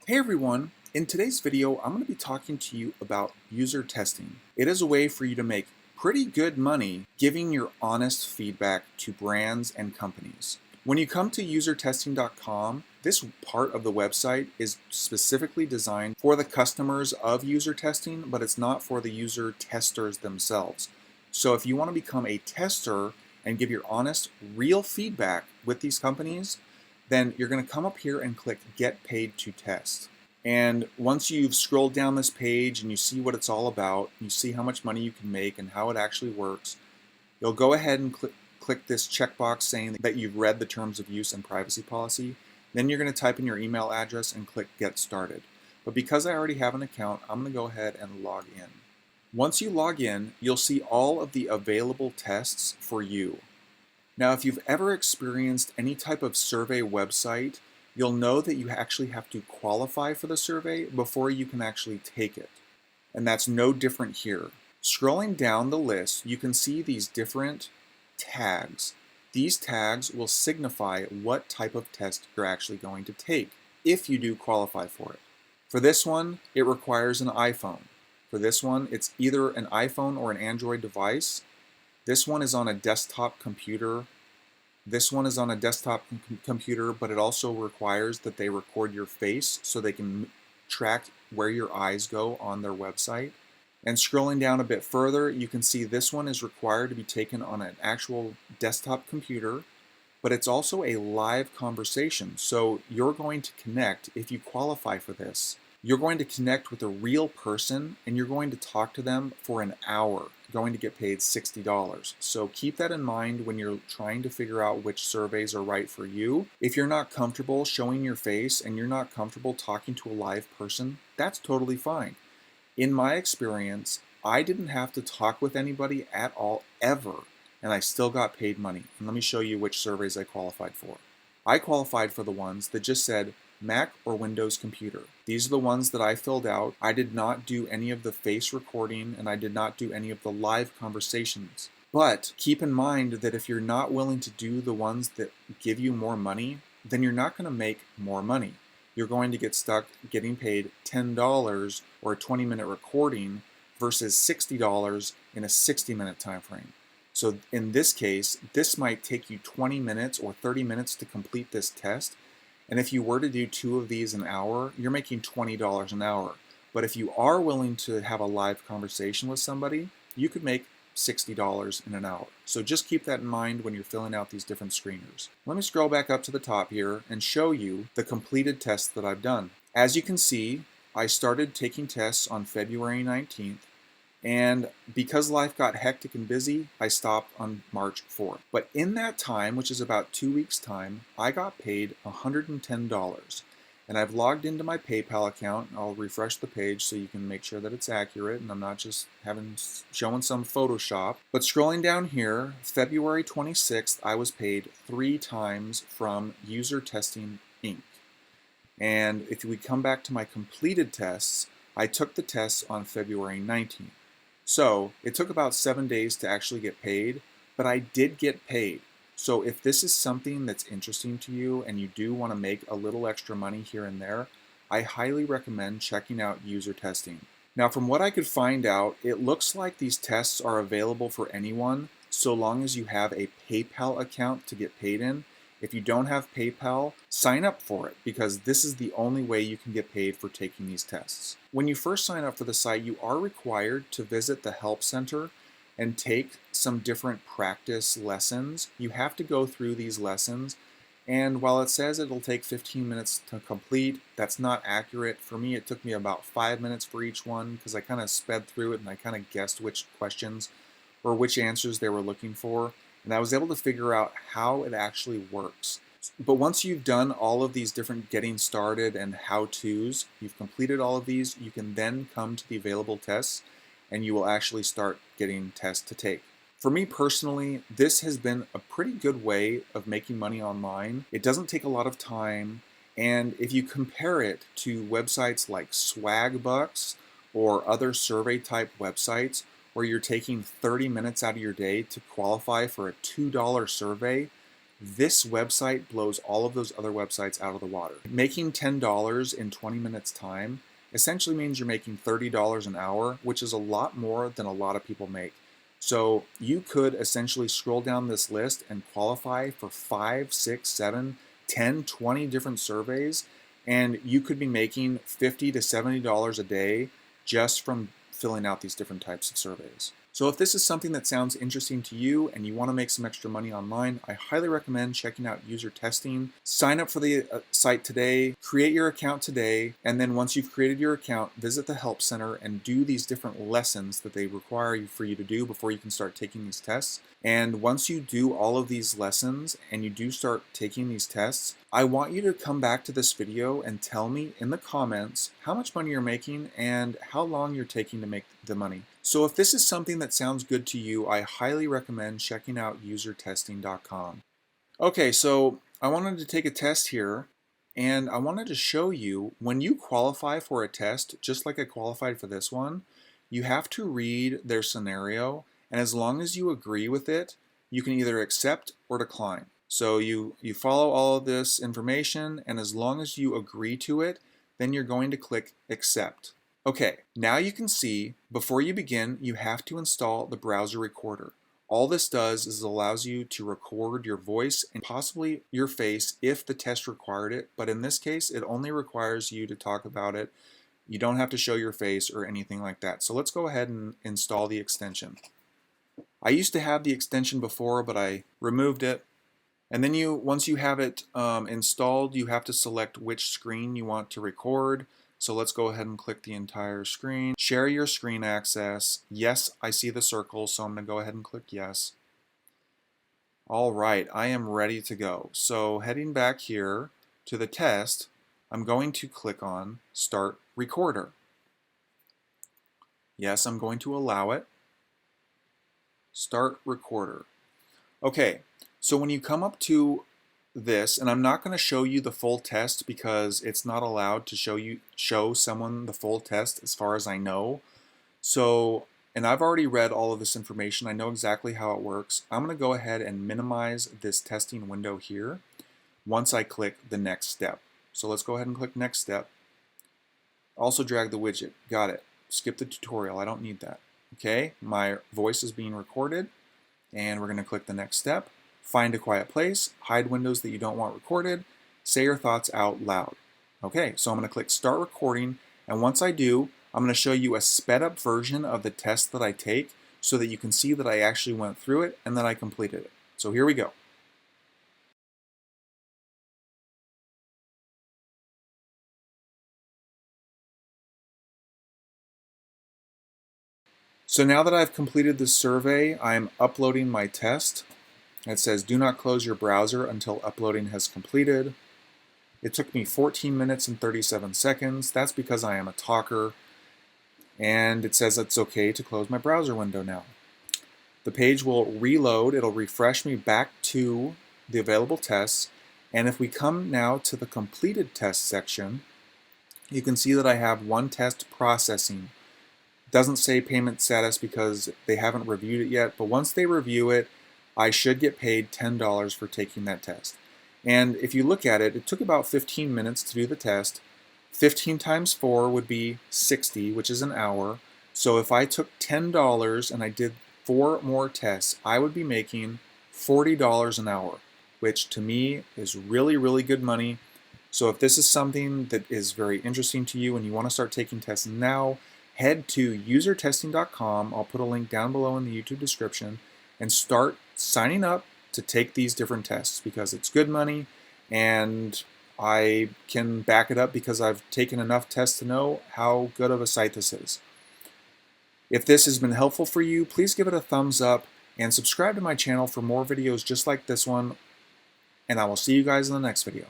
Hey everyone, in today's video I'm going to be talking to you about user testing. It is a way for you to make pretty good money giving your honest feedback to brands and companies. When you come to usertesting.com, this part of the website is specifically designed for the customers of user testing, but it's not for the user testers themselves. So if you want to become a tester and give your honest, real feedback with these companies, then you're going to come up here and click Get Paid to Test. And once you've scrolled down this page and you see what it's all about, you see how much money you can make and how it actually works, you'll go ahead and click this checkbox saying that you've read the terms of use and privacy policy. Then you're going to type in your email address and click Get Started. But because I already have an account, I'm going to go ahead and log in. Once you log in, you'll see all of the available tests for you. Now, if you've ever experienced any type of survey website, you'll know that you actually have to qualify for the survey before you can actually take it. And that's no different here. Scrolling down the list, you can see these different tags. These tags will signify what type of test you're actually going to take, if you do qualify for it. For this one, it requires an iPhone. For this one, it's either an iPhone or an Android device. This one is on a desktop computer. This one is on a desktop computer, but it also requires that they record your face so they can track where your eyes go on their website. And scrolling down a bit further, you can see this one is required to be taken on an actual desktop computer, but it's also a live conversation. So you're going to connect, if you qualify for this, you're going to connect with a real person and you're going to talk to them for an hour, going to get paid $60. So keep that in mind when you're trying to figure out which surveys are right for you. If you're not comfortable showing your face and you're not comfortable talking to a live person, that's totally fine. In my experience, I didn't have to talk with anybody at all ever, and I still got paid money. And let me show you which surveys I qualified for. I qualified for the ones that just said Mac or Windows computer. These are the ones that I filled out. I did not do any of the face recording and I did not do any of the live conversations. But keep in mind that if you're not willing to do the ones that give you more money, then you're not going to make more money. You're going to get stuck getting paid $10 or a 20-minute recording versus $60 in a 60-minute time frame. So in this case, this might take you 20 minutes or 30 minutes to complete this test. And if you were to do 2 of these an hour, you're making $20 an hour. But if you are willing to have a live conversation with somebody, you could make $60 in an hour. So just keep that in mind when you're filling out these different screeners. Let me scroll back up to the top here and show you the completed tests that I've done. As you can see, I started taking tests on February 19th. And because life got hectic and busy, I stopped on March 4th. But in that time, which is about 2 weeks' time, I got paid $110. And I've logged into my PayPal account. I'll refresh the page so you can make sure that it's accurate and I'm not just showing some Photoshop. But scrolling down here, February 26th, I was paid 3 times from User Testing Inc. And if we come back to my completed tests, I took the tests on February 19th. So it took about 7 days to actually get paid, but I did get paid. So if this is something that's interesting to you and you do want to make a little extra money here and there, I highly recommend checking out user testing. Now, from what I could find out, it looks like these tests are available for anyone so long as you have a PayPal account to get paid in. If you don't have PayPal, sign up for it because this is the only way you can get paid for taking these tests. When you first sign up for the site, you are required to visit the Help Center and take some different practice lessons. You have to go through these lessons, and while it says it'll take 15 minutes to complete, that's not accurate. For me, it took me about 5 minutes for each one because I kind of sped through it and I kind of guessed which questions or which answers they were looking for. And I was able to figure out how it actually works. But once you've done all of these different getting started and how-tos, you've completed all of these, you can then come to the available tests and you will actually start getting tests to take. For me personally, this has been a pretty good way of making money online. It doesn't take a lot of time, and if you compare it to websites like Swagbucks or other survey type websites, where you're taking 30 minutes out of your day to qualify for a $2 survey, this website blows all of those other websites out of the water. Making $10 in 20 minutes time essentially means you're making $30 an hour, which is a lot more than a lot of people make. So you could essentially scroll down this list and qualify for 5, 6, 7, 10, 20 different surveys, and you could be making $50 to $70 a day just from filling out these different types of surveys. So if this is something that sounds interesting to you and you want to make some extra money online, I highly recommend checking out user testing. Sign up for the site today, create your account today, and then once you've created your account, visit the help center and do these different lessons that they require for you to do before you can start taking these tests. And once you do all of these lessons and you do start taking these tests, I want you to come back to this video and tell me in the comments how much money you're making and how long you're taking to make the money. So if this is something that sounds good to you, I highly recommend checking out usertesting.com. Okay, so I wanted to take a test here, and I wanted to show you when you qualify for a test, just like I qualified for this one, you have to read their scenario, and as long as you agree with it, you can either accept or decline. So you follow all of this information, and as long as you agree to it, then you're going to click accept. Okay, now you can see before you begin, you have to install the browser recorder. All this does is allows you to record your voice and possibly your face if the test required it, but in this case, it only requires you to talk about it. You don't have to show your face or anything like that. So let's go ahead and install the extension. I used to have the extension before, but I removed it. And then once you have it installed, you have to select which screen you want to record. So let's go ahead and click the entire screen. Share your screen access. Yes, I see the circle, so I'm going to go ahead and click yes. All right, I am ready to go. So heading back here to the test, I'm going to click on Start Recorder. Yes, I'm going to allow it. Start Recorder. Okay, so when you come up to this, and I'm not going to show you the full test because it's not allowed to show someone the full test as far as I know. So, and I've already read all of this information. I know exactly how it works. I'm going to go ahead and minimize this testing window here once I click the next step. So let's go ahead and click next step. Also drag the widget. Got it. Skip the tutorial. I don't need that. Okay, my voice is being recorded, and we're going to click the next step. Find a quiet place, hide windows that you don't want recorded, say your thoughts out loud. Okay, so I'm going to click Start Recording, and once I do, I'm going to show you a sped up version of the test that I take so that you can see that I actually went through it and that I completed it. So here we go. So now that I've completed this survey, I'm uploading my test. It says, do not close your browser until uploading has completed. It took me 14 minutes and 37 seconds. That's because I am a talker. And it says it's okay to close my browser window now. The page will reload. It'll refresh me back to the available tests. And if we come now to the completed test section, you can see that I have one test processing. It doesn't say payment status because they haven't reviewed it yet, but once they review it, I should get paid $10 for taking that test. And if you look at it, it took about 15 minutes to do the test. 15 times 4 would be 60, which is an hour. So if I took $10 and I did 4 more tests, I would be making $40 an hour, which to me is really, really good money. So if this is something that is very interesting to you and you want to start taking tests now, head to usertesting.com. I'll put a link down below in the YouTube description and start signing up to take these different tests because it's good money and I can back it up because I've taken enough tests to know how good of a site this is. If this has been helpful for you, please give it a thumbs up and subscribe to my channel for more videos just like this one, and I will see you guys in the next video.